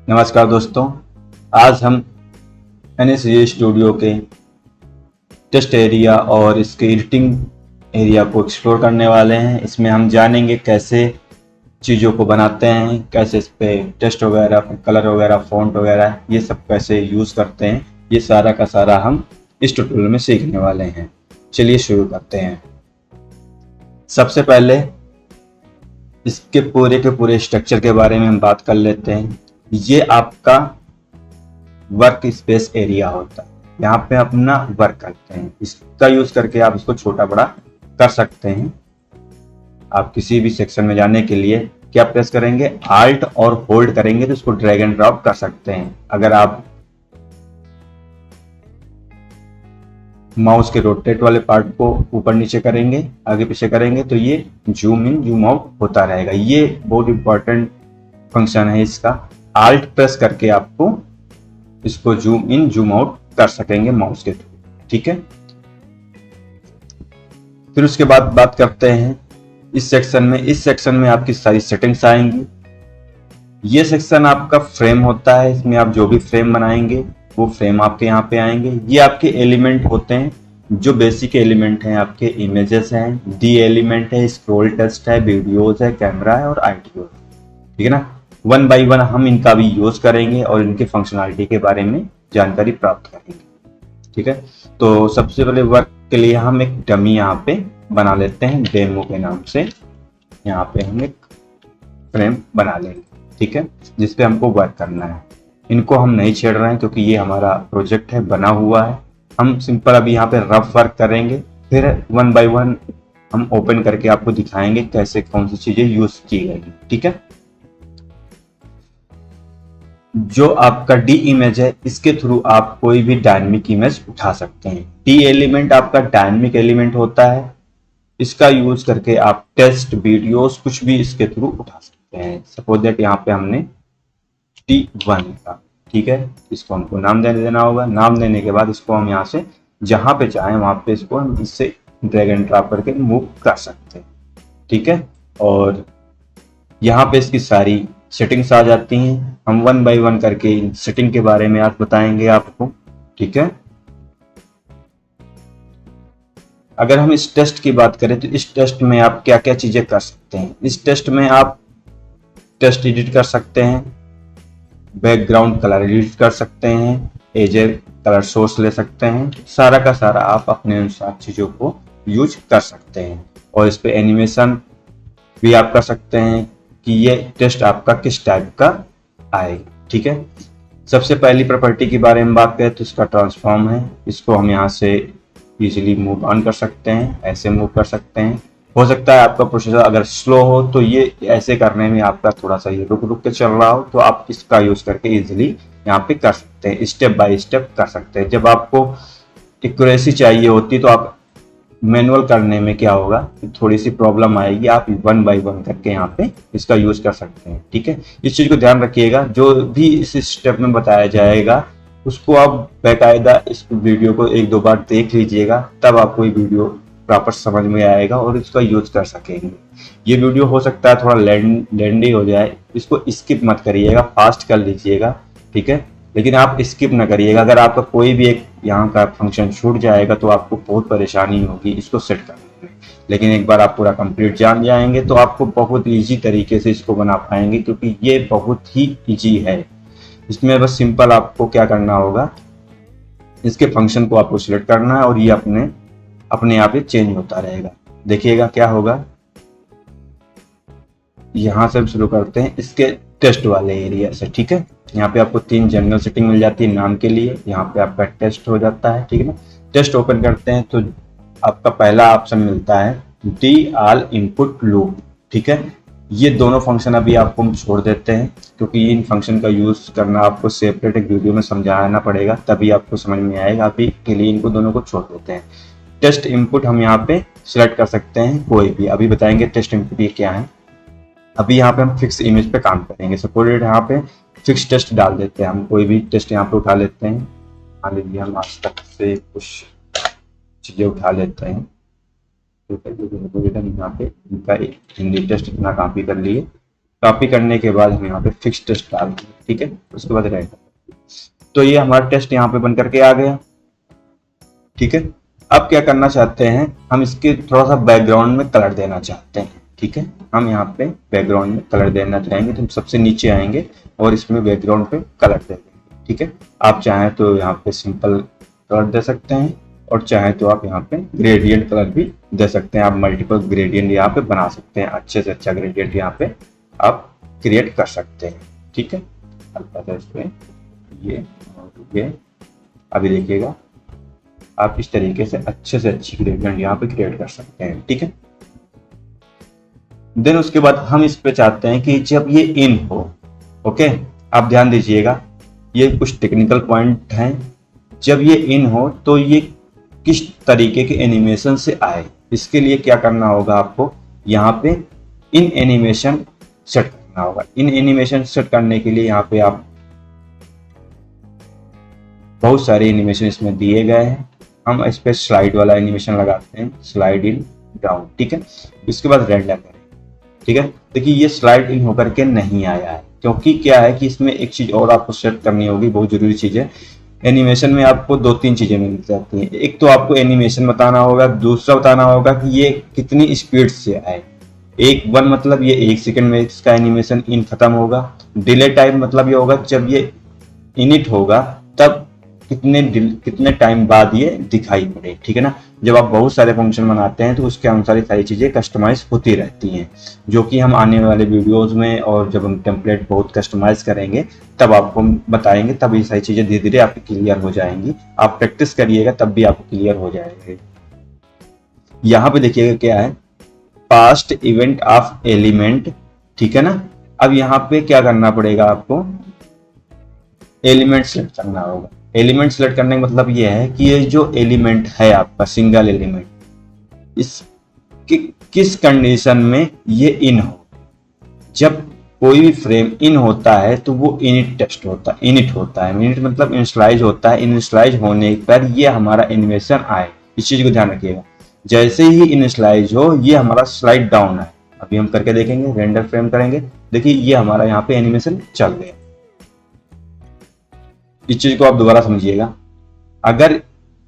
नमस्कार दोस्तों, आज हम NSG स्टूडियो के टेस्ट एरिया और इसके एडिटिंग एरिया को एक्सप्लोर करने वाले हैं। इसमें हम जानेंगे कैसे चीज़ों को बनाते हैं, कैसे इस पे टेस्ट वगैरह, कलर वगैरह, फ़ॉन्ट वगैरह ये सब कैसे यूज़ करते हैं। ये सारा का सारा हम इस ट्यूटोरियल में सीखने वाले हैं। चलिए शुरू करते हैं। सबसे पहले इसके पूरे के पूरे स्ट्रक्चर के बारे में हम बात कर लेते हैं। ये आपका वर्क स्पेस एरिया होता है, यहाँ पे अपना वर्क करते हैं। इसका यूज करके आप इसको छोटा बड़ा कर सकते हैं। आप किसी भी सेक्शन में जाने के लिए क्या प्रेस करेंगे, आल्ट और होल्ड करेंगे तो इसको ड्रैग एंड ड्रॉप कर सकते हैं। अगर आप माउस के रोटेट वाले पार्ट को ऊपर नीचे करेंगे, आगे पीछे करेंगे तो ये जूम इन जूम आउट होता रहेगा। ये बहुत इंपॉर्टेंट फंक्शन है इसका। आल्ट प्रेस करके आपको इसको जूम इन जूम आउट कर सकेंगे माउस के थ्रू, ठीक है। फिर उसके बाद बात करते हैं इस सेक्शन में आपकी सारी सेटिंग्स आएंगी। ये सेक्शन आपका फ्रेम होता है, इसमें आप जो भी फ्रेम बनाएंगे वो फ्रेम आपके यहाँ पे आएंगे। ये आपके एलिमेंट होते हैं, जो बेसिक एलिमेंट हैं आपके इमेजेस हैं, डी एलिमेंट है, स्क्रॉल टेक्स्ट है, वीडियोज है, कैमरा है और आईटीओ, ठीक है ना। वन बाय वन हम इनका भी यूज करेंगे और इनके फंक्शनलिटी के बारे में जानकारी प्राप्त करेंगे, ठीक है। तो सबसे पहले वर्क के लिए हम एक डमी यहाँ पे बना लेते हैं डेमो के नाम से। यहाँ पे हम एक फ्रेम बना लेंगे, ठीक है, जिसपे हमको वर्क करना है। इनको हम नहीं छेड़ रहे हैं क्योंकि ये हमारा प्रोजेक्ट है, बना हुआ है। हम सिंपल अभी यहाँ पे रफ वर्क करेंगे, फिर वन बाय वन हम ओपन करके आपको दिखाएंगे कैसे कौन सी चीजें यूज की गई, ठीक है। जो आपका डी इमेज है, इसके थ्रू आप कोई भी डायनेमिक इमेज उठा सकते हैं। डी एलिमेंट आपका डायनेमिक एलिमेंट होता है, इसका यूज करके आप टेस्ट वीडियोस कुछ भी इसके थ्रू उठा सकते हैं। सपोज दैट यहाँ पे हमने T1 का, ठीक है, इसको हमको नाम देना होगा। नाम देने के बाद इसको हम यहाँ से जहां पे चाहें वहां पे इसको हम इससे ड्रैग एंड ड्रॉप करके मूव कर सकते हैं, ठीक है। और यहाँ पे इसकी सारी सेटिंग्स आ जाती हैं। हम वन बाय वन करके इन सेटिंग के बारे में आज बताएंगे आपको, ठीक है। अगर हम इस टेस्ट की बात करें तो इस टेस्ट में आप क्या क्या चीजें कर सकते हैं। इस टेस्ट में आप टेस्ट एडिट कर सकते हैं, बैकग्राउंड कलर एडिट कर सकते हैं, एजे कलर सोर्स ले सकते हैं। सारा का सारा आप अपने अनुसार चीजों को यूज कर सकते हैं। और इस पे एनिमेशन भी आप कर सकते हैं कि ये टेस्ट आपका किस टाइप का आएगा, ठीक है। सबसे पहली प्रॉपर्टी के बारे में बात करें तो इसका ट्रांसफॉर्म है। इसको हम यहाँ से इजीली मूव ऑन कर सकते हैं, ऐसे मूव कर सकते हैं। हो सकता है आपका प्रोसेसर अगर स्लो हो तो ये ऐसे करने में आपका थोड़ा सा ये रुक रुक के चल रहा हो, तो आप इसका यूज करके इजीली यहाँ पे कर सकते हैं, स्टेप बाय स्टेप कर सकते हैं। जब आपको एक्यूरेसी चाहिए होती तो आप मैनुअल करने में क्या होगा, थोड़ी सी प्रॉब्लम आएगी। आप वन बाय वन करके यहाँ पे इसका यूज कर सकते हैं, ठीक है। इस चीज को ध्यान रखिएगा, जो भी इस स्टेप में बताया जाएगा उसको आप बेकायदा इस वीडियो को एक दो बार देख लीजिएगा, तब आपको ये वीडियो प्रॉपर समझ में आएगा और इसका यूज कर सकेंगे। ये वीडियो हो सकता है थोड़ा लेंदी हो जाए, इसको स्किप मत करिएगा, फास्ट कर लीजिएगा, ठीक है। लेकिन आप स्किप ना करिएगा। अगर आपका कोई भी एक यहाँ का फंक्शन छूट जाएगा तो आपको बहुत परेशानी होगी इसको सेट करने में। लेकिन एक बार आप पूरा कंप्लीट जान जाएंगे तो आपको बहुत इजी तरीके से इसको बना पाएंगे, क्योंकि ये बहुत ही इजी है। इसमें बस सिंपल आपको क्या करना होगा, इसके फंक्शन को आपको सिलेक्ट करना है और ये अपने आप ही चेंज होता रहेगा। देखिएगा क्या होगा। यहाँ से हम शुरू करते हैं इसके टेस्ट वाले एरिया से, ठीक है। यहाँ पे आपको 3 जनरल सेटिंग मिल जाती है नाम के लिए। यहाँ पे आपका टेस्ट हो जाता है, ठीक है ना। टेस्ट ओपन करते हैं तो आपका पहला ऑप्शन मिलता है डी ऑल इनपुट लूप, ठीक है। ये दोनों फंक्शन अभी आपको हम छोड़ देते हैं, क्योंकि इन फंक्शन का यूज करना आपको सेपरेट एक वीडियो में समझाना पड़ेगा, तभी आपको समझ में आएगा। अभी के लिए इनको दोनों को छोड़ देते हैं। टेस्ट इनपुट हम यहाँ पे सिलेक्ट कर सकते हैं कोई भी, अभी बताएंगे टेस्ट इनपुट ये क्या है। अभी यहाँ पे हम फिक्स इमेज पे काम करेंगे। सपोज यहाँ पे फिक्स टेस्ट डाल देते हैं, हम कोई भी टेस्ट यहाँ पे उठा लेते हैं। मान लीजिए हम आज तक से कुछ चीजें उठा लेते हैं, यहाँ पे इनका हिंदी टेस्ट इतना काफी कर लिए। तो कॉपी करने के बाद हम यहाँ पे फिक्स टेस्ट डाल देंगे, ठीक है। उसके बाद राइट, तो ये हमारा टेस्ट यहाँ पे बन करके आ गया, ठीक है। अब क्या करना चाहते हैं, हम इसके थोड़ा सा बैकग्राउंड में कलर देना चाहते हैं, ठीक है। हम यहाँ पे बैकग्राउंड में कलर देना चाहेंगे तो हम सबसे नीचे आएंगे और इसमें बैकग्राउंड पे कलर दे देंगे, ठीक है। आप चाहें तो यहाँ पे सिंपल कलर दे सकते हैं और चाहे तो आप यहाँ पे ग्रेडियंट कलर भी दे सकते हैं। आप मल्टीपल ग्रेडियंट यहाँ पे बना सकते हैं, अच्छे से अच्छा ग्रेडियंट यहाँ पे आप क्रिएट कर सकते हैं, ठीक है। हल्का सा इसमें ये और ये, अभी देखिएगा आप इस तरीके से अच्छे से अच्छी ग्रेडियंट यहाँ पे क्रिएट कर सकते हैं, ठीक है। देन उसके बाद हम इस पे चाहते हैं कि जब ये इन हो, ओके, आप ध्यान दीजिएगा ये कुछ टेक्निकल पॉइंट हैं। जब ये इन हो तो ये किस तरीके के एनिमेशन से आए, इसके लिए क्या करना होगा, आपको यहाँ पे इन एनिमेशन सेट करना होगा। इन एनिमेशन सेट करने के लिए यहाँ पे आप बहुत सारे एनिमेशन इसमें दिए गए हैं। हम इस पे स्लाइड वाला एनिमेशन लगाते हैं, स्लाइड इन डाउन, ठीक है। इसके बाद रेंडर करें, ठीक है। देखिए ये स्लाइड इन होकर के नहीं आया है, क्योंकि क्या है कि इसमें एक चीज और आपको सेट करनी होगी, बहुत जरूरी चीज है। एनिमेशन में आपको 2-3 चीजें मिल जाती हैं। एक तो आपको एनिमेशन बताना होगा, दूसरा बताना होगा कि ये कितनी स्पीड से आए। 1 मतलब ये 1 सेकंड में इसका एनिमेशन इन खत्म होगा। डिले टाइम मतलब ये होगा जब ये इनिट होगा तब कितने टाइम बाद ये दिखाई पड़े, ठीक है ना। जब आप बहुत सारे फंक्शन बनाते हैं तो उसके अनुसार सारी चीजें कस्टमाइज होती रहती हैं, जो कि हम आने वाले वीडियोस में और जब हम टेम्पलेट बहुत कस्टमाइज करेंगे तब आपको बताएंगे, तब ये सारी चीजें धीरे धीरे आपकी क्लियर हो जाएंगी। आप प्रैक्टिस करिएगा तब भी आपको क्लियर हो जाएंगे। यहाँ पे देखिएगा क्या है, पास्ट इवेंट ऑफ एलिमेंट, ठीक है ना। अब यहाँ पे क्या करना पड़ेगा, आपको एलिमेंट सेलेक्ट करना होगा। एलिमेंट सेलेक्ट करने का मतलब ये है कि ये जो एलिमेंट है आपका सिंगल एलिमेंट, इस किस कंडीशन में ये इन हो। जब कोई भी फ्रेम इन होता है तो वो इनिट टेस्ट होता है, इनिट होता है, इनिट मतलब इनिशियलाइज होता है। इनिशियलाइज होने पर ये हमारा एनिमेशन आए, इस चीज को ध्यान रखिएगा। जैसे ही इनिशियलाइज हो ये हमारा स्लाइड डाउन है। अभी हम करके देखेंगे, रेंडर फ्रेम करेंगे, देखिए ये हमारा यहाँ पे एनिमेशन चल गया। इस चीज को आप दोबारा समझिएगा। अगर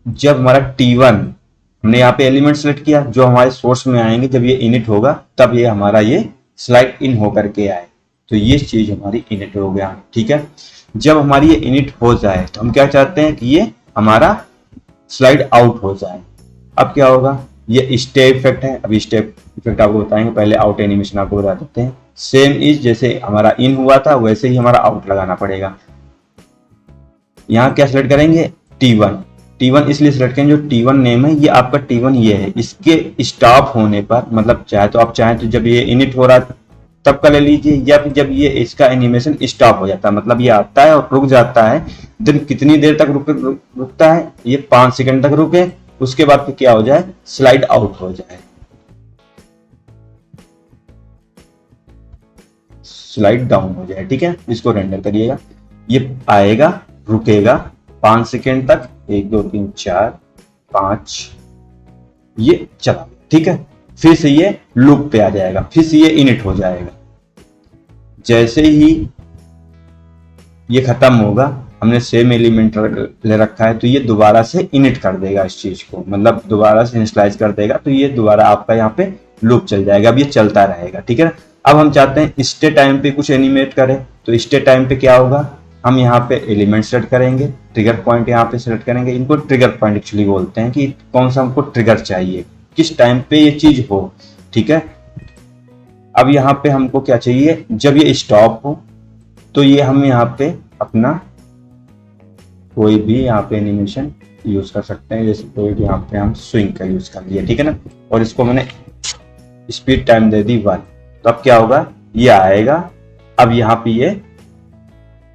जब हमारा T1 हमने यहाँ पे एलिमेंट सेलेक्ट किया, जो हमारे सोर्स में आएंगे, जब ये इनिट होगा तब ये हमारा ये स्लाइड इन होकर के आए, तो ये चीज हमारी इनिट हो गया, ठीक है। जब हमारी ये इनिट हो जाए तो हम क्या चाहते हैं कि ये हमारा स्लाइड आउट हो जाए। अब क्या होगा, ये स्टेप इफेक्ट है, अभी स्टेप इफेक्ट आपको बताएंगे, पहले आउट एनिमेशन आपको बता देते हैं। सेम इज जैसे हमारा इन हुआ था वैसे ही हमारा आउट लगाना पड़ेगा। यहाँ क्या सिलेक्ट करेंगे, T1 इसलिए सिलेक्ट करेंगे जो T1 नेम है, ये आपका T1 ये है। इसके स्टॉप होने पर मतलब चाहे तो आप चाहें तो जब ये इनिट हो रहा तब का ले लीजिए, या फिर जब ये इसका एनिमेशन स्टॉप हो जाता है, मतलब ये आता है और रुक जाता है, देन कितनी देर तक रुकता है, ये 5 सेकंड तक रुके, उसके बाद फिर क्या हो जाए, स्लाइड आउट हो जाए, स्लाइड डाउन हो जाए, ठीक है। इसको रेंडर करिएगा, ये आएगा, रुकेगा 5 सेकेंड तक, 1 2 3 4 5, ये चला, ठीक है। फिर से ये लूप पे आ जाएगा, फिर से ये इनिट हो जाएगा। जैसे ही ये खत्म होगा, हमने सेम एलिमेंट ले रखा है तो ये दोबारा से इनिट कर देगा इस चीज को, मतलब दोबारा से इनिशियलाइज कर देगा, तो ये दोबारा आपका यहाँ पे लूप चल जाएगा। अब ये चलता रहेगा, ठीक है। अब हम चाहते हैं स्टे टाइम पे कुछ एनिमेट करें, तो स्टे टाइम पे क्या होगा, हम यहाँ पे एलिमेंट सेलेक्ट करेंगे, ट्रिगर पॉइंट यहाँ पे सेलेक्ट करेंगे। इनको ट्रिगर पॉइंट एक्चुअली बोलते हैं कि कौन सा हमको ट्रिगर चाहिए, किस टाइम पे ये चीज हो, ठीक है। अब यहाँ पे हमको क्या चाहिए, जब ये स्टॉप हो तो ये हम यहाँ पे अपना कोई भी यहाँ पे एनिमेशन यूज कर सकते हैं। जैसे कोई भी यहाँ पे हम स्विंग का यूज कर लिया, ठीक है ना, और इसको मैंने स्पीड टाइम दे दी 1, तो अब क्या होगा, ये आएगा। अब यहाँ पे ये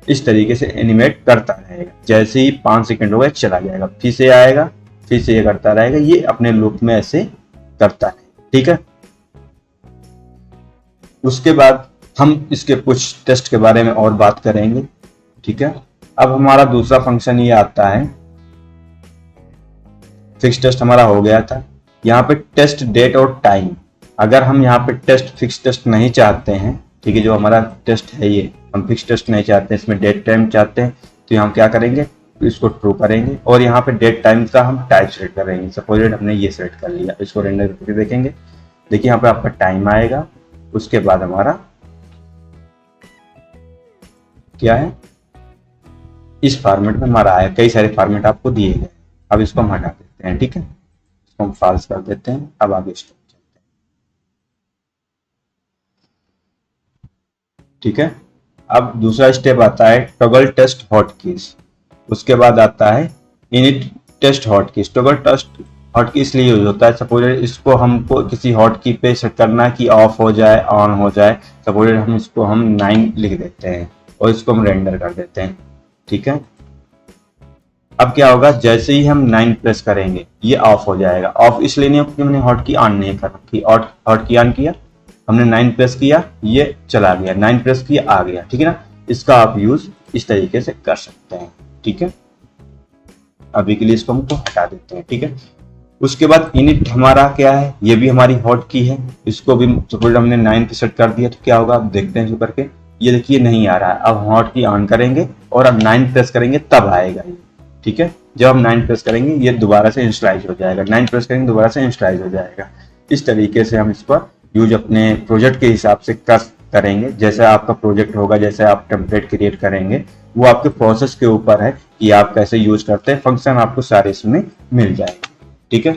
इस तरीके से एनिमेट करता रहेगा, जैसे ही 5 सेकंड हो गए चला जाएगा, फिर से आएगा, फिर से ये करता रहेगा, ये अपने लूप में ऐसे करता है, ठीक है। उसके बाद हम इसके कुछ टेस्ट के बारे में और बात करेंगे, ठीक है। अब हमारा दूसरा फंक्शन ये आता है, फिक्स टेस्ट हमारा हो गया था। यहाँ पे टेस्ट डेट और टाइम, अगर हम यहाँ पे टेस्ट फिक्स टेस्ट नहीं चाहते हैं ठीक है। जो हमारा टेस्ट है ये, हम फिक्स टेस्ट नहीं चाहते, इसमें डेट टाइम चाहते हैं, तो हम क्या करेंगे, इसको ट्रू करेंगे और यहाँ पे डेट टाइम का हम टाइप सेलेक्ट करेंगे। सपोज हमने ये सेलेक्ट कर लिया, इसको रेंडर करके देखेंगे। देखिए यहाँ पे आपका टाइम आएगा, उसके बाद हमारा क्या है, इस फॉर्मेट में हमारा आया। कई सारे फॉर्मेट आपको दिए गए, अब इसको हम हटा देते हैं, ठीक है, इसको हम फॉल्स कर देते हैं। अब आगे स्टेप चलते हैं, ठीक है। अब दूसरा स्टेप आता है टॉगल टेस्ट हॉटकीज। उसके बाद आता है init test hotkeys. Toggle test hotkey इसलिए यूज होता है, सपोज इसको हमको किसी हॉटकी पे सेट करना कि ऑफ हो जाए ऑन हो जाए। सपोज हम इसको 9 लिख देते हैं और इसको हम रेंडर कर देते हैं, ठीक है। अब क्या होगा, जैसे ही हम 9 प्रेस करेंगे ये ऑफ हो जाएगा। ऑफ इसलिए नहीं क्योंकि हमने हॉटकी ऑन नहीं कर रखी, हॉटकी ऑन किया, हमने 9 प्रेस किया, ये चला गया, 9 प्रेस किया आ गया, ठीक है ना। इसका आप यूज इस तरीके से कर सकते हैं, ठीक है। अभी के लिए इसको हमको हटा देते हैं, ठीक है। उसके बाद इनिट हमारा क्या है, ये भी हमारी हॉट की है, इसको भी सपोज हमने 9 पे सेट कर दिया तो क्या होगा, अब देखते हैं इसको करके। ये देखिए नहीं आ रहा है, अब हॉट की ऑन करेंगे और अब 9 प्रेस करेंगे तब आएगा ये, ठीक है। जब हम 9 प्रेस करेंगे ये दोबारा से इंस्टलाइज हो जाएगा, 9 प्रेस करेंगे दोबारा से इंस्टलाइज हो जाएगा। इस तरीके से हम इस पर यूज अपने प्रोजेक्ट के हिसाब से करेंगे। जैसा आपका प्रोजेक्ट होगा, जैसे आप टेम्पलेट क्रिएट करेंगे, वो आपके प्रोसेस के ऊपर है कि आप कैसे यूज करते हैं। फंक्शन आपको सारे इसमें मिल जाएंगे, ठीक है।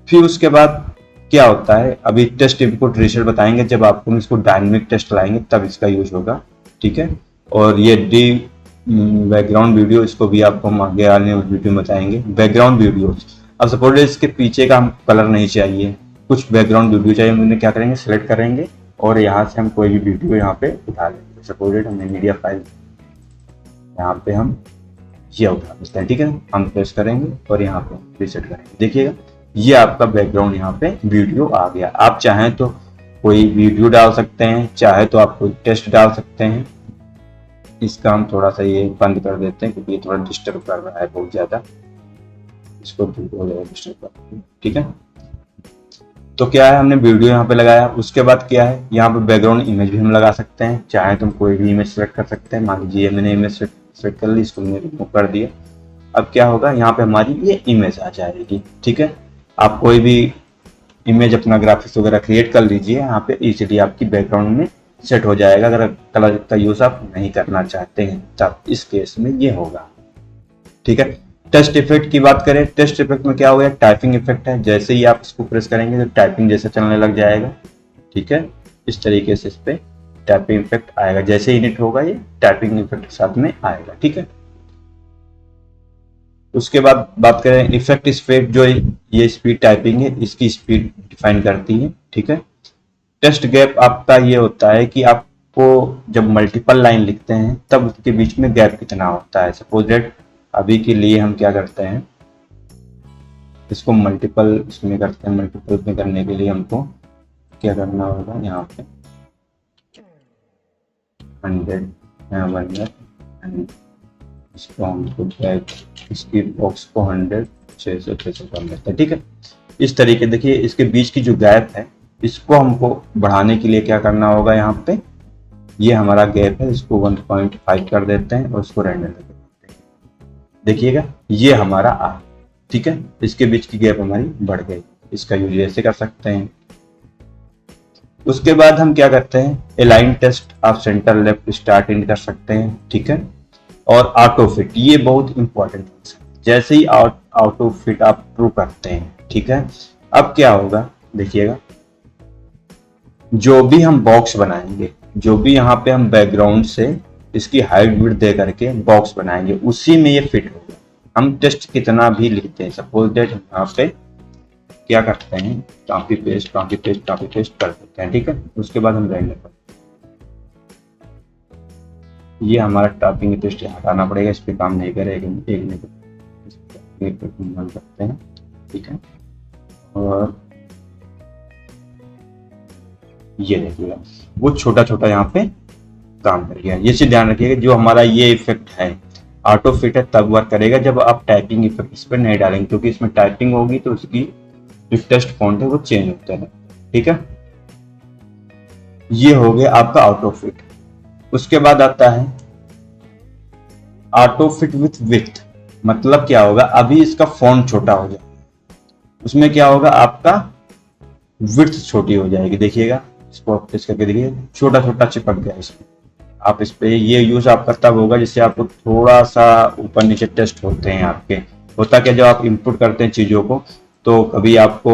फिर उसके बाद क्या होता है, अभी टेस्ट इनपुट रिजल्ट बताएंगे, जब आपको इसको डायनेमिक टेस्ट लाएंगे तब इसका यूज होगा, ठीक है। और ये डी बैकग्राउंड वीडियो, इसको भी आपको हम आगे आने वीडियो में बताएंगे। बैकग्राउंड वीडियो, अब सपोज इसके पीछे का हम कलर नहीं चाहिए, कुछ बैकग्राउंड वीडियो चाहिए, हम क्या करेंगे, सिलेक्ट करेंगे और यहाँ से हम कोई भी वीडियो यहाँ पे उठा लेंगे। सपोज हमने मीडिया फाइल यहाँ पे हम ये उठा लेते हैं, ठीक है। हम प्रेस करेंगे और यहाँ पे रीसेट करेंगे, देखिएगा ये आपका बैकग्राउंड यहाँ पे वीडियो आ गया। आप चाहें तो कोई वीडियो डाल सकते हैं, चाहे तो आप कोई टेस्ट डाल सकते हैं। इसका हम थोड़ा सा ये बंद कर देते हैं क्योंकि ये थोड़ा डिस्टर्ब कर रहा है बहुत ज्यादा, इसको डिस्टर्ब कर, ठीक है। तो क्या है, हमने वीडियो यहाँ पे लगाया। उसके बाद क्या है, यहाँ पे बैकग्राउंड इमेज भी हम लगा सकते हैं, चाहे तो हम कोई भी इमेज सेलेक्ट कर सकते हैं। मान लीजिए मैंने इमेज सेलेक्ट कर ली, इसको मैंने रिमूव कर दिया। अब क्या होगा, यहाँ पे हमारी ये इमेज आ जाएगी, ठीक है। आप कोई भी इमेज अपना ग्राफिक्स वगैरह क्रिएट कर लीजिए, यहाँ पे इजीली आपकी बैकग्राउंड में सेट हो जाएगा। अगर कलर का यूज आप नहीं करना चाहते हैं तब इस केस में ये होगा, ठीक है। टेस्ट इफेक्ट की बात करें, टेस्ट इफेक्ट में क्या हो गया, टाइपिंग इफेक्ट है। जैसे ही आप इसको प्रेस करेंगे तो टाइपिंग जैसे चलने लग जाएगा, ठीक है। इस तरीके से इस पे टाइपिंग इफेक्ट आएगा, जैसे इनिट होगा ये टाइपिंग इफेक्ट साथ में आएगा, ठीक है। उसके बाद बात करें इफेक्ट स्पीड, जो ये स्पीड टाइपिंग है इसकी स्पीड डिफाइन करती है, ठीक है। टेस्ट गैप आपका ये होता है कि आपको जब मल्टीपल लाइन लिखते हैं तब उसके बीच में गैप कितना होता है। सपोज दैट अभी के लिए हम क्या करते हैं, इसको मल्टीपल इसमें करते हैं। मल्टीपल में करने के लिए हमको क्या करना होगा, यहाँ पे 100 इसको हमको इसकी बॉक्स को 100 600 कर लेते हैं, ठीक है। इस तरीके देखिए इसके बीच की जो गैप है इसको हमको बढ़ाने के लिए क्या करना होगा, यहाँ पे ये हमारा गैप है, इसको 1.5 कर देते हैं और इसको रेंडर कर देते हैं। देखिएगा ये हमारा आ, ठीक है। इसके बीच की गैप हमारी बढ़ गई। इसका यूज ऐसे कर सकते हैं। उसके बाद हम क्या करते हैं, अलाइन टेस्ट आप सेंटर लेफ्ट स्टार्ट इन कर सकते हैं, ठीक है। और ऑटो फिट, ये बहुत इंपॉर्टेंट है। जैसे ही ऑटो फिट आप ट्रू करते हैं, ठीक है, अब क्या होगा देखिएगा, जो भी हम बॉक्स बनाएंगे, जो भी यहाँ पे हम बैकग्राउंड से इसकी हाइट विड्थ दे करके बॉक्स बनाएंगे उसी में ये फिट होगा। हम टेस्ट कितना भी लिखते हैं, सपोज दैट यहाँ पे क्या करते हैं, कॉपी पेस्ट कर देते हैं, ठीक है। उसके बाद हम रेंडर करते हैं। ये हमारा टाइपिंग टेस्ट हटाना पड़ेगा, इस पे काम नहीं करेगा, एक मिनट करते हैं, ठीक है। और ये देखिएगा वो छोटा छोटा यहाँ पे काम कर गया। ये चीज ध्यान रखिएगा, जो हमारा ये इफेक्ट है ऑटो फिट है तब वर्क करेगा जब आप टाइपिंग इफेक्ट इस पर नहीं डालेंगे, क्योंकि इसमें टाइपिंग होगी तो उसकी जो टेक्स्ट फॉन्ट है वो चेंज होता है, ठीक है। ये हो गया आपका ऑटो फिट। उसके बाद आता है ऑटो फिट विथ विथ। मतलब क्या होगा, अभी इसका फॉन्ट छोटा हो जाएगा, उसमें क्या होगा आपका विड्थ छोटी हो जाएगी। देखिएगा, इसको आप प्रेस करके देखिए, छोटा छोटा चिपक गया इसमें। आप इस पे ये यूज आपका तब होगा जिससे आपको थोड़ा सा ऊपर नीचे टेस्ट होते हैं आपके। होता क्या, जब आप इनपुट करते हैं चीजों को, तो कभी आपको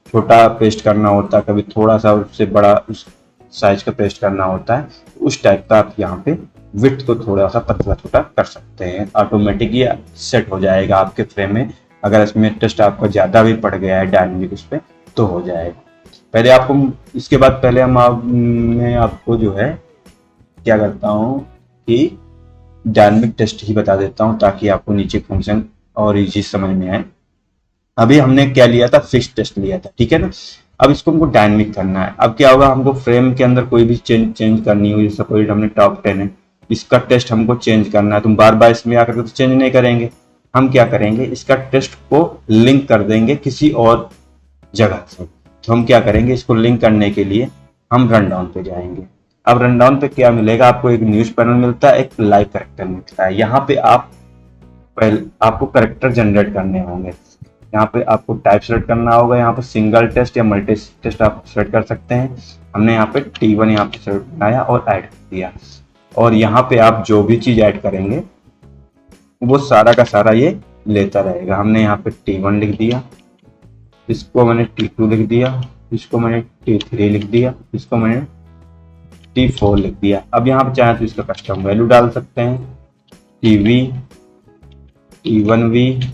छोटा पेस्ट करना होता है, कभी थोड़ा सा उससे बड़ा उस साइज का पेस्ट करना होता है। उस टाइप का आप यहाँ पे विड्थ को थोड़ा सा पतला छोटा कर सकते हैं। ऑटोमेटिक ये सेट हो जाएगा आपके फ्रेम में। अगर इसमें टेस्ट आपका ज्यादा भी पड़ गया है डायनेमिक उस पर, तो हो जाएगा। पहले आपको, इसके बाद पहले मैं आपको जो है क्या करता हूँ कि डायनेमिक टेस्ट ही बता देता हूँ, ताकि आपको नीचे फंक्शन और इजी समझ में आए। अभी हमने क्या लिया था, फिक्स टेस्ट लिया था, ठीक है ना। अब इसको हमको डायनेमिक करना है। अब क्या होगा, हमको फ्रेम के अंदर कोई भी चेंज करनी हो, जैसे कोई हमने टॉप 10 है, इसका टेस्ट हमको चेंज करना है। तुम बार बार इसमें आकर के तो चेंज नहीं करेंगे। हम क्या करेंगे, इसका टेस्ट को लिंक कर देंगे किसी और जगह से। तो हम क्या करेंगे, इसको लिंक करने के लिए हम रन डाउन पे जाएंगे। अब रन डाउन पे क्या मिलेगा आपको, एक न्यूज पैनल मिलता है, एक लाइव करेक्टर मिलता है। यहाँ पे आपको करेक्टर जनरेट करने होंगे। यहाँ पे आपको टाइप सेलेक्ट करना होगा। यहाँ पे सिंगल टेस्ट या मल्टी टेस्ट आप सेलेक्ट कर सकते हैं। हमने यहाँ पे T1 यहाँ पे सेलेक्ट बनाया और ऐड कर दिया। और यहाँ पे आप जो भी चीज ऐड करेंगे वो सारा का सारा ये लेता रहेगा। हमने यहाँ पे T1 लिख दिया, इसको मैंने T2 लिख दिया, इसको मैंने T3 लिख दिया, इसको मैंने T4 लिख दिया। अब यहाँ पे चाहे तो इसका कस्टम वैल्यू डाल सकते हैं, TV, T1V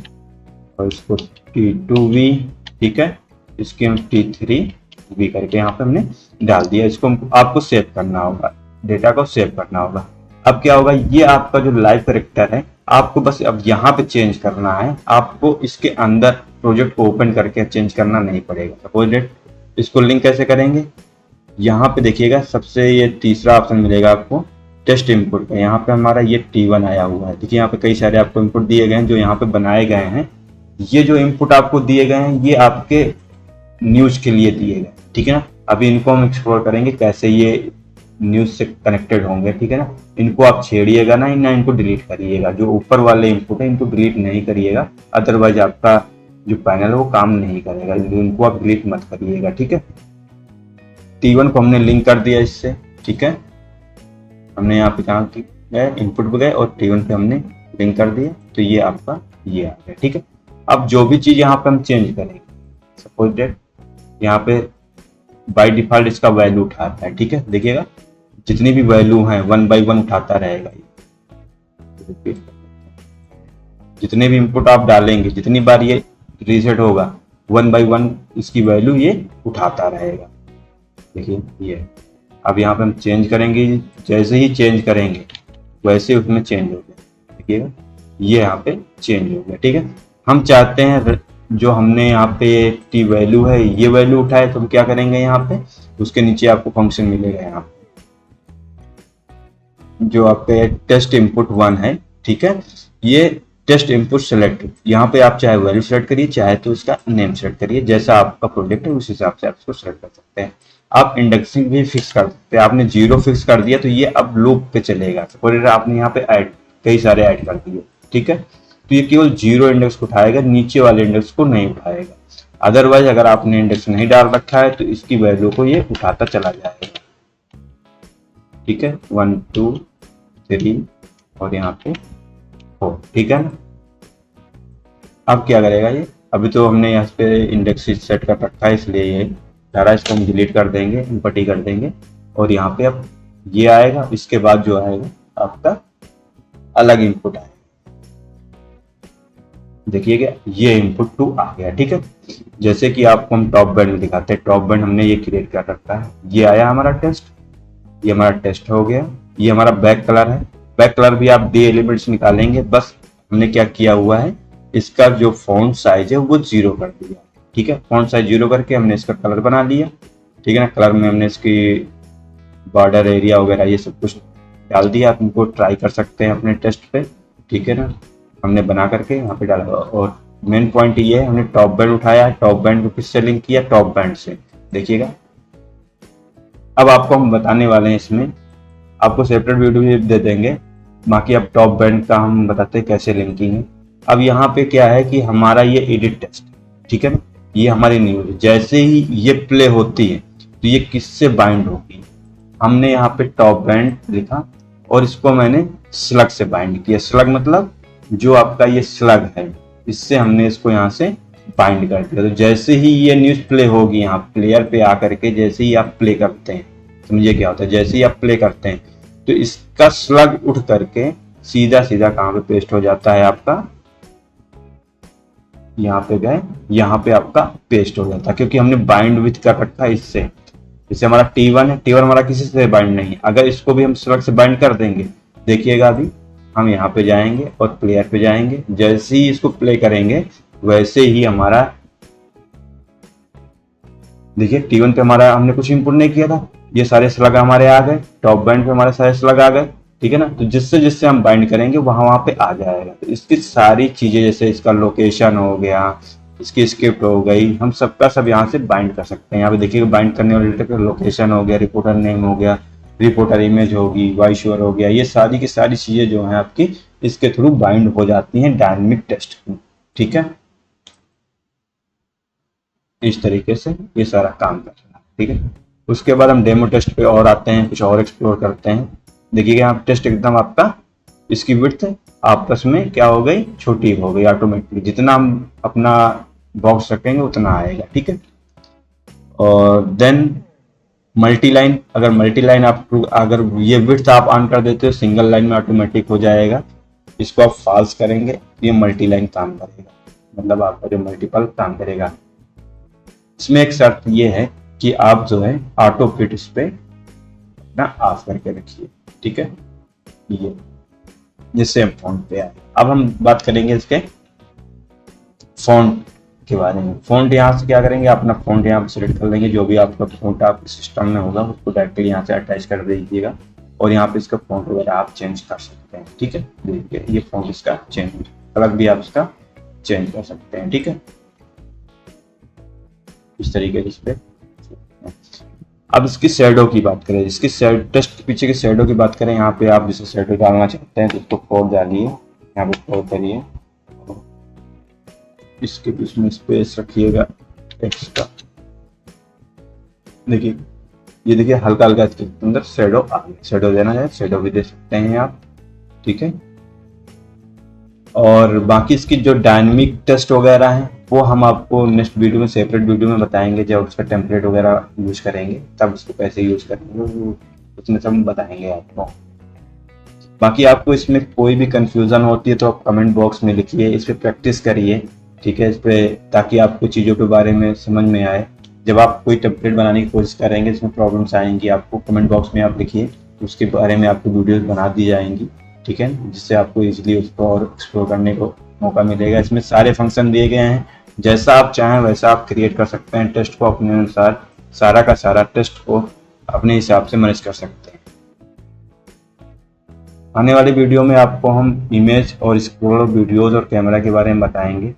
और इसको T2V, ठीक है। इसके हम T3V करके यहाँ पे हमने डाल दिया। इसको आपको सेव करना होगा, डेटा को सेव करना होगा। अब क्या होगा, ये आपका जो लाइव करेक्टर है, आपको बस अब यहाँ पे चेंज करना है। आपको इसके अंदर प्रोजेक्ट को ओपन करके चेंज करना नहीं पड़ेगा। सपोज इसको लिंक कैसे करेंगे, यहाँ पे देखिएगा, सबसे ये तीसरा ऑप्शन मिलेगा आपको टेस्ट इनपुट का। यहाँ पे हमारा ये T1 आया हुआ है। देखिए यहाँ पे कई सारे आपको इनपुट दिए गए हैं जो यहाँ पे बनाए गए हैं। ये जो इनपुट आपको दिए गए हैं ये आपके न्यूज के लिए दिए गए, ठीक है ना। अभी इनको हम एक्सप्लोर करेंगे कैसे ये न्यूज से कनेक्टेड होंगे, ठीक है ना। इनको आप छेड़िएगा ना इनको डिलीट करिएगा। जो ऊपर वाले इनपुट है इनको डिलीट नहीं करिएगा, अदरवाइज आपका जो पैनल है वो काम नहीं करेगा। इनको आप डिलीट मत करिएगा, ठीक है। T1 को हमने लिंक कर दिया इससे, ठीक है। हमने यहाँ पे कहा कि इनपुट पे गए और T1 पे हमने लिंक कर दिया, तो ये आपका ये आ गया, ठीक है। अब जो भी चीज यहाँ पे हम चेंज करेंगे, सपोज डेट यहाँ पे बाय डिफॉल्ट इसका वैल्यू उठाता है, ठीक है। देखिएगा जितनी भी वैल्यू है 1 by 1 उठाता रहेगा ये। जितने भी इनपुट आप डालेंगे, जितनी बार ये रीसेट होगा, 1 by 1 इसकी वैल्यू ये उठाता रहेगा। देखिए ये अब यहाँ पे हम चेंज करेंगे, जैसे ही चेंज करेंगे वैसे उसमें चेंज हो गया। देखिएगा ये यहाँ पे चेंज हो गया, ठीक है। हम चाहते हैं जो हमने यहाँ पे टी वैल्यू है ये वैल्यू उठाए, तो हम क्या करेंगे, यहाँ पे उसके नीचे आपको फंक्शन मिलेगा यहाँ पे जो आपके टेस्ट इनपुट 1 है, ठीक है। ये टेस्ट इनपुट सेलेक्ट, यहाँ पे आप चाहे वैल्यू सेलेक्ट करिए, चाहे तो इसका नेम सेलेक्ट करिए। जैसा आपका प्रोजेक्ट है उस हिसाब से आप इसको सेलेक्ट कर सकते हैं। आप इंडेक्सिंग भी फिक्स कर सकते हैं। आपने 0 फिक्स कर दिया तो ये अब लूप पे चलेगा। सपोज आपने यहाँ पे कई सारे ऐड कर दिए, ठीक है, तो ये केवल 0 इंडेक्स को उठाएगा, नीचे वाले इंडेक्स को नहीं उठाएगा। अदरवाइज अगर आपने इंडेक्स नहीं डाल रखा है तो इसकी वैल्यू को ये उठाता चला जाएगा, ठीक है। 1 2 3 और यहाँ पे 4, ठीक है ना। अब क्या करेगा ये, अभी तो हमने यहाँ पे इंडेक्स सेट कर रखा है इसलिए ये सारा इसको हम डिलीट कर देंगे, इनपटी कर देंगे और यहाँ पे अब ये आएगा। इसके बाद जो आएगा आपका अलग इनपुट आएगा। देखिएगा ये इनपुट 2 आ गया, ठीक है। जैसे कि आपको हम टॉप बैंड में दिखाते हैं, टॉप बैंड हमने ये क्रिएट कर रखा है। ये आया हमारा टेस्ट, ये हमारा टेस्ट हो गया। ये हमारा बैक कलर है, बैक कलर भी आप डी एलिमेंट्स निकालेंगे। बस हमने क्या किया हुआ है, इसका जो फॉन्ट साइज है वो 0 कर दिया, ठीक है। फॉन्ट साइज 0 करके हमने इसका कलर बना लिया, ठीक है ना। कलर में हमने इसकी बॉर्डर एरिया वगैरह ये सब कुछ डाल दिया। आप इनको ट्राई कर सकते हैं अपने टेस्ट पे, ठीक है ना। हमने बना करके यहाँ पे डाला। और मेन पॉइंट ये है, हमने टॉप बैंड उठाया, टॉप बैंड को किससे लिंक किया, टॉप बैंड से। देखिएगा अब आपको हम बताने वाले हैं, इसमें आपको सेपरेट वीडियो भी दे देंगे। बाकी अब टॉप बैंड का हम बताते हैं कैसे लिंकिंग है। अब यहाँ पे क्या है कि हमारा ये एडिट टेस्ट, ठीक है ना, ये हमारी न्यूज जैसे ही ये प्ले होती है तो ये किससे बाइंड होगी, हमने यहाँ पे टॉप बैंड लिखा और इसको मैंने स्लग से बाइंड किया। स्लग मतलब जो आपका ये स्लग है, इससे हमने इसको यहाँ से बाइंड कर दिया। तो जैसे ही ये न्यूज प्ले होगी, यहाँ प्लेयर पे आकर के जैसे ही आप प्ले करते हैं, समझिए क्या होता है, जैसे ही आप प्ले करते हैं तो इसका स्लग उठ करके सीधा सीधा कहाँ पे पेस्ट हो जाता है आपका, यहाँ पे गए, यहाँ पे आपका पेस्ट हो जाता है, क्योंकि हमने बाइंड विथ कर रखा है इससे। जैसे हमारा T1 है, T1 हमारा किसी से बाइंड नहीं है, अगर इसको भी हम स्लग से बाइंड कर देंगे, देखिएगा अभी हम यहाँ पे जाएंगे और प्लेयर पे जाएंगे, जैसे ही इसको प्ले करेंगे वैसे ही हमारा, देखिए T1 पे हमारा हमने कुछ इनपुट नहीं किया था, ये सारे स्लग हमारे आ गए, टॉप बैंड पे हमारे सारे स्लग आ गए, ठीक है ना। तो जिससे जिससे हम बाइंड करेंगे वहां पे आ जाएगा। तो इसकी सारी चीजें, जैसे इसका लोकेशन हो गया, इसकी स्क्रिप्ट हो गई, हम सबका सब यहाँ से बाइंड कर सकते हैं। यहाँ पे देखिए बाइंड करने वाले लोकेशन हो गया, रिपोर्टर नेम हो गया, रिपोर्टर इमेज होगी, वॉइस ओवर हो गया, ये सारी की सारी चीजें जो है आपकी इसके थ्रू बाइंड हो जाती हैं डायनेमिक टेस्ट, ठीक है। इस तरीके से ये सारा काम कर रहा है, ठीक है। उसके बाद हम डेमो टेस्ट पे और आते हैं, कुछ और एक्सप्लोर करते हैं। देखिए यहाँ टेस्ट एकदम आपका, इसकी विड्थ आपस में क्या हो गई, छोटी हो गई ऑटोमेटिकली, जितना हम अपना बॉक्स रखेंगे उतना आएगा, ठीक है। और देन मल्टी लाइन, अगर मल्टी लाइन आप, अगर ये विड्थ आप ऑन कर देते हो सिंगल लाइन में ऑटोमेटिक हो जाएगा। इसको आप फॉल्स करेंगे ये मल्टी लाइन काम करेगा, मतलब आपका जो मल्टीपल काम करेगा। इसमें एक शर्त ये है कि आप जो है ऑटो फिट इस पे अपना ऑफ करके रखिए, ठीक है, ये जिससे हम फॉन्ट पे आए। अब हम बात करेंगे इसके फॉन्ट के बारे में। फॉन्ट यहाँ से क्या करेंगे, अपना फॉन्ट यहाँ पे सिलेक्ट कर लेंगे, जो भी आपका फॉन्ट आपके सिस्टम में होगा उसको डायरेक्टली यहाँ से अटैच कर दीजिएगा और यहाँ पे इसका फॉन्ट वगैरह आप चेंज कर सकते हैं, ठीक है। देखिए ये फॉन्ट इसका चेंज, कलर भी आप इसका चेंज कर सकते हैं, ठीक है, इस तरीके से इस पे। अब इसकी शैडो की बात करें, इसकी टेस्ट के पीछे की शैडो की बात करें, यहाँ पे आप जिसे शैडो डालना चाहते हैं तो उसको 4 डालिए, यहाँ पे 4 करिए, इसके बीच में स्पेस रखिएगा एक्स्ट्रा। देखिए ये देखिए हल्का हल्का इसके अंदर शैडो आ गया, शैडो देना है शैडो भी दे सकते हैं आप, ठीक है। और बाकी इसकी जो डायनेमिक टेस्ट वगैरह है वो हम आपको नेक्स्ट वीडियो में, सेपरेट वीडियो में बताएंगे, जब उसका टेम्पलेट वगैरह यूज करेंगे तब उसको कैसे यूज करेंगे उसमें सब बताएंगे आपको। बाकी आपको इसमें कोई भी कंफ्यूजन होती है तो आप कमेंट बॉक्स में लिखिए, इस पर प्रैक्टिस करिए, ठीक है, इस पे, ताकि आपको चीज़ों के बारे में समझ में आए। जब आप कोई टेम्पलेट बनाने की कोशिश करेंगे इसमें प्रॉब्लम्स आएंगी, आपको कमेंट बॉक्स में आप लिखिए, उसके बारे में आपको वीडियोस बना दी जाएंगी, ठीक है, जिससे आपको इजीली उसको और एक्सप्लोर करने को मौका मिलेगा। इसमें सारे फंक्शन दिए गए हैं, जैसा आप चाहें वैसा आप क्रिएट कर सकते हैं, टेस्ट को अपने अनुसार, सारा का सारा टेस्ट को अपने हिसाब से मैनेज कर सकते हैं। आने वाली वीडियो में आपको हम इमेज और स्क्रोल वीडियोस और कैमरा के बारे में बताएंगे।